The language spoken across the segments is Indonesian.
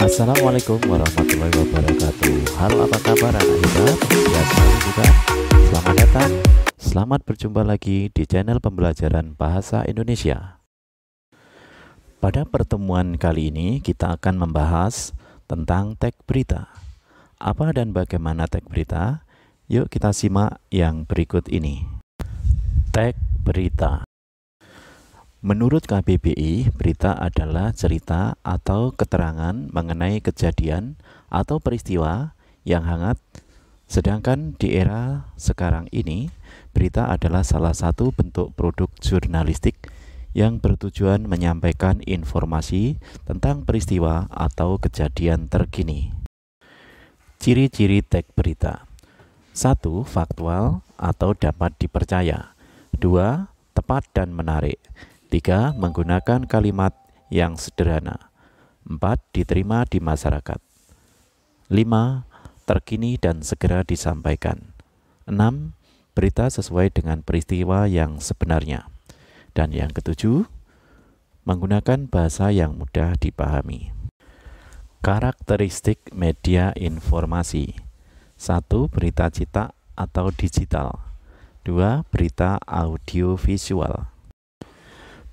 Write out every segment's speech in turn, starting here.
Assalamualaikum warahmatullahi wabarakatuh. Halo, apa kabar anak hebat? Ya, selalu juga. Selamat datang. Selamat berjumpa lagi di channel pembelajaran bahasa Indonesia. Pada pertemuan kali ini kita akan membahas tentang teks berita. Apa dan bagaimana teks berita? Yuk kita simak yang berikut ini. Teks berita. Menurut KBBI, berita adalah cerita atau keterangan mengenai kejadian atau peristiwa yang hangat. Sedangkan di era sekarang ini, berita adalah salah satu bentuk produk jurnalistik yang bertujuan menyampaikan informasi tentang peristiwa atau kejadian terkini. Ciri-ciri teks berita. 1. Faktual atau dapat dipercaya. 2. Tepat dan menarik. 3. Menggunakan kalimat yang sederhana. 4. Diterima di masyarakat. 5. Terkini dan segera disampaikan. 6. Berita sesuai dengan peristiwa yang sebenarnya. Dan yang ketujuh, menggunakan bahasa yang mudah dipahami. Karakteristik media informasi. 1. Berita cetak atau digital. 2. Berita audio visual.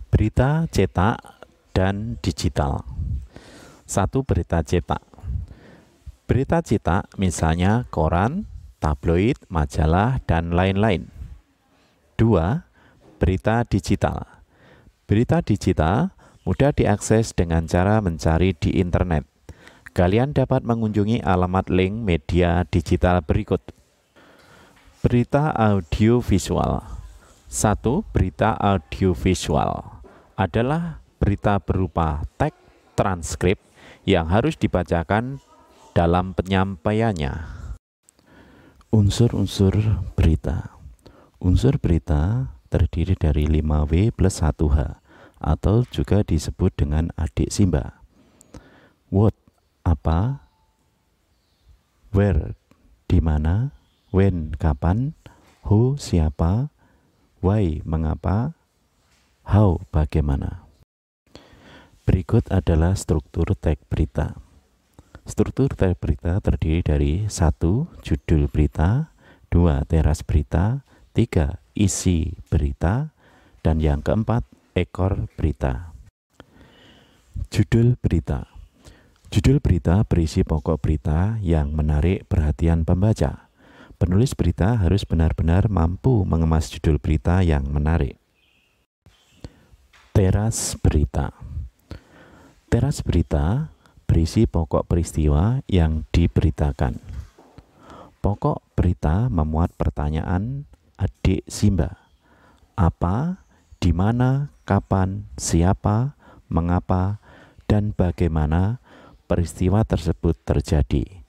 Berita cetak dan digital. 1. Berita cetak. Berita cetak misalnya koran, tabloid, majalah, dan lain-lain. 2. Berita digital. Berita digital mudah diakses dengan cara mencari di internet. Kalian dapat mengunjungi alamat link media digital berikut. Berita audio visual. 1. Berita audio visual adalah berita berupa teks transkrip yang harus dibacakan dalam penyampaiannya. Unsur-unsur berita. Unsur berita terdiri dari 5W plus 1H atau juga disebut dengan adik Simba. What, apa. Where, di mana. When, kapan. Who, siapa. Why, mengapa. How, bagaimana. Berikut adalah struktur teks berita. Struktur teks berita terdiri dari 1. Judul berita, 2. Teras berita, 3. Isi berita, dan yang keempat, ekor berita. Judul berita. Judul berita berisi pokok berita yang menarik perhatian pembaca. Penulis berita harus benar-benar mampu mengemas judul berita yang menarik. Teras berita. Teras berita berisi pokok peristiwa yang diberitakan. Pokok berita memuat pertanyaan adik Simba. Apa, di mana, kapan, siapa, mengapa, dan bagaimana peristiwa tersebut terjadi.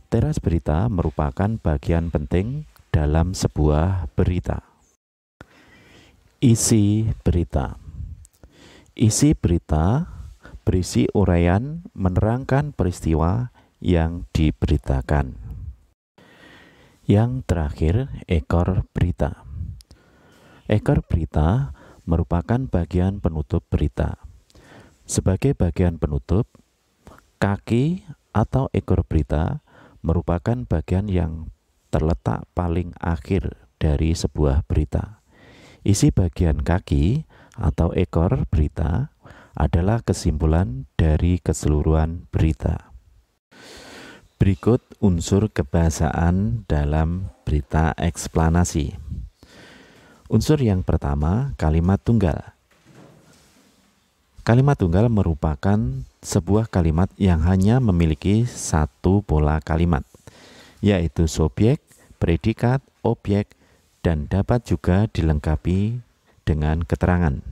Teras berita merupakan bagian penting dalam sebuah berita. Isi berita. Isi berita berisi uraian menerangkan peristiwa yang diberitakan. Yang terakhir, ekor berita. Ekor berita merupakan bagian penutup berita. Sebagai bagian penutup, kaki atau ekor berita merupakan bagian yang terletak paling akhir dari sebuah berita. Isi bagian kaki atau ekor berita adalah kesimpulan dari keseluruhan berita. Berikut unsur kebahasaan dalam berita eksplanasi. Unsur yang pertama, kalimat tunggal. Kalimat tunggal merupakan sebuah kalimat yang hanya memiliki satu pola kalimat, yaitu subjek, predikat, objek, dan dapat juga dilengkapi dengan keterangan.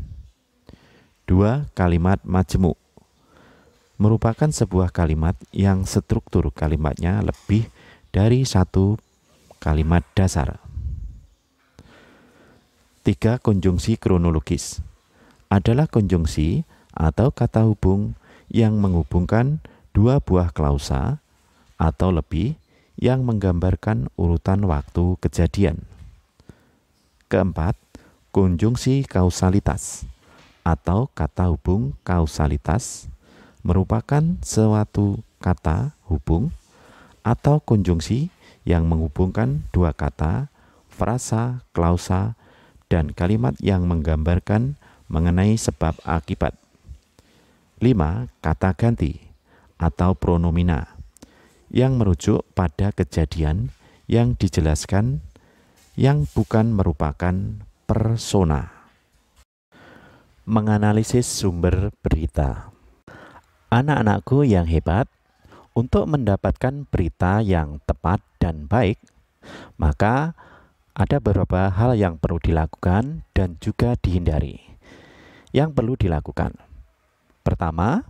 2. Kalimat majemuk merupakan sebuah kalimat yang struktur kalimatnya lebih dari satu kalimat dasar. 3. Konjungsi kronologis adalah konjungsi atau kata hubung yang menghubungkan dua buah klausa atau lebih yang menggambarkan urutan waktu kejadian. Keempat, konjungsi kausalitas atau kata hubung kausalitas merupakan suatu kata hubung atau konjungsi yang menghubungkan dua kata, frasa, klausa, dan kalimat yang menggambarkan mengenai sebab akibat. 5. Kata ganti atau pronomina yang merujuk pada kejadian yang dijelaskan yang bukan merupakan persona. Menganalisis sumber berita. Anak-anakku yang hebat, untuk mendapatkan berita yang tepat dan baik, maka ada beberapa hal yang perlu dilakukan dan juga dihindari. Yang perlu dilakukan: pertama,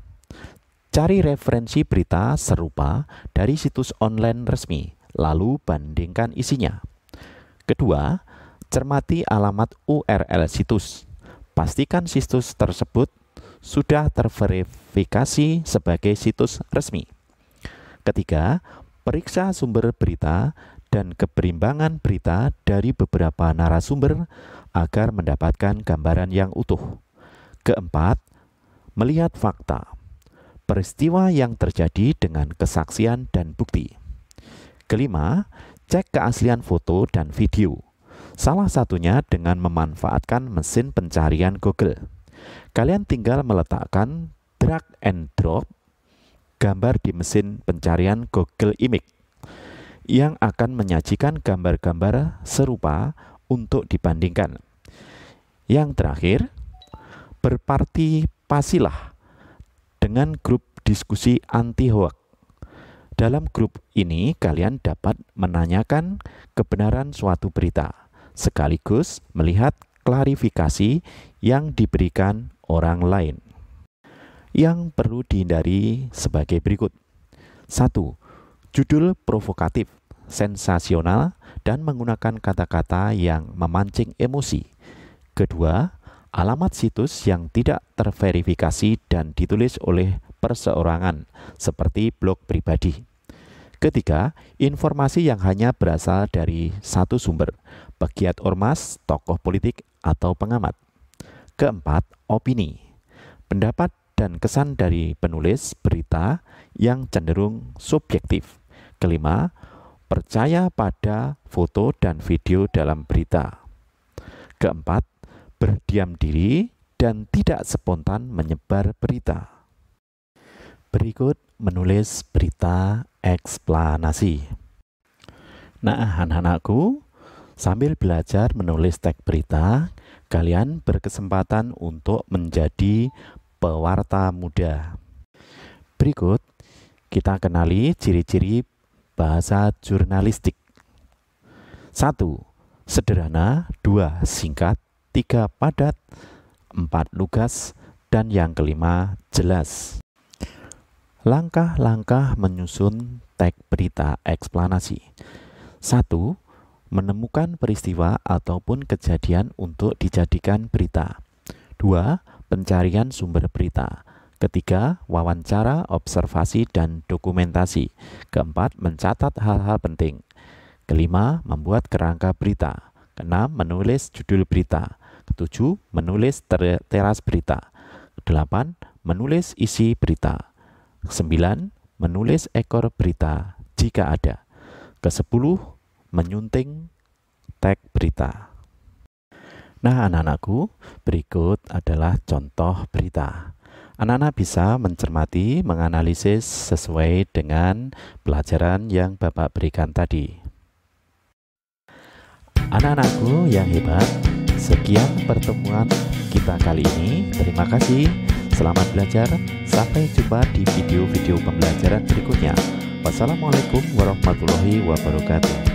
cari referensi berita serupa dari situs online resmi, lalu bandingkan isinya. Kedua, cermati alamat URL situs. Pastikan situs tersebut sudah terverifikasi sebagai situs resmi. Ketiga, periksa sumber berita dan keberimbangan berita dari beberapa narasumber agar mendapatkan gambaran yang utuh. Keempat, melihat fakta, peristiwa yang terjadi dengan kesaksian dan bukti. Kelima, cek keaslian foto dan video, salah satunya dengan memanfaatkan mesin pencarian Google. Kalian tinggal meletakkan drag and drop gambar di mesin pencarian Google Image yang akan menyajikan gambar-gambar serupa untuk dibandingkan. Yang terakhir, berpartisipasilah dengan grup diskusi anti-hoax. Dalam grup ini kalian dapat menanyakan kebenaran suatu berita, sekaligus melihat klarifikasi yang diberikan orang lain. Yang perlu dihindari sebagai berikut. 1. Judul provokatif, sensasional, dan menggunakan kata-kata yang memancing emosi. Kedua, alamat situs yang tidak terverifikasi dan ditulis oleh perseorangan, seperti blog pribadi. Ketiga, informasi yang hanya berasal dari satu sumber, pegiat ormas, tokoh politik, atau pengamat. Keempat, opini, pendapat dan kesan dari penulis berita yang cenderung subjektif. Kelima, percaya pada foto dan video dalam berita. Keempat, berdiam diri dan tidak spontan menyebar berita. Berikut menulis berita eksplanasi. Nah, anak-anakku, sambil belajar menulis teks berita, kalian berkesempatan untuk menjadi pewarta muda. Berikut kita kenali ciri-ciri bahasa jurnalistik. 1. Sederhana. 2. Singkat. 3. Padat. 4. Lugas. Dan yang kelima, jelas. Langkah-langkah menyusun teks berita eksplanasi. 1. Menemukan peristiwa ataupun kejadian untuk dijadikan berita. 2. Pencarian sumber berita. Ketiga, wawancara, observasi, dan dokumentasi. Keempat, mencatat hal-hal penting. Kelima, membuat kerangka berita. Keenam, menulis judul berita. Ketujuh, menulis teras berita. Kedelapan, menulis isi berita. Kesembilan, menulis ekor berita jika ada. Kesepuluh, menyunting teks berita. Nah, anak-anakku, berikut adalah contoh berita. Anak-anak bisa mencermati, menganalisis sesuai dengan pelajaran yang Bapak berikan tadi. Anak-anakku yang hebat, sekian pertemuan kita kali ini. Terima kasih, selamat belajar. Sampai jumpa di video-video pembelajaran berikutnya. Wassalamualaikum warahmatullahi wabarakatuh.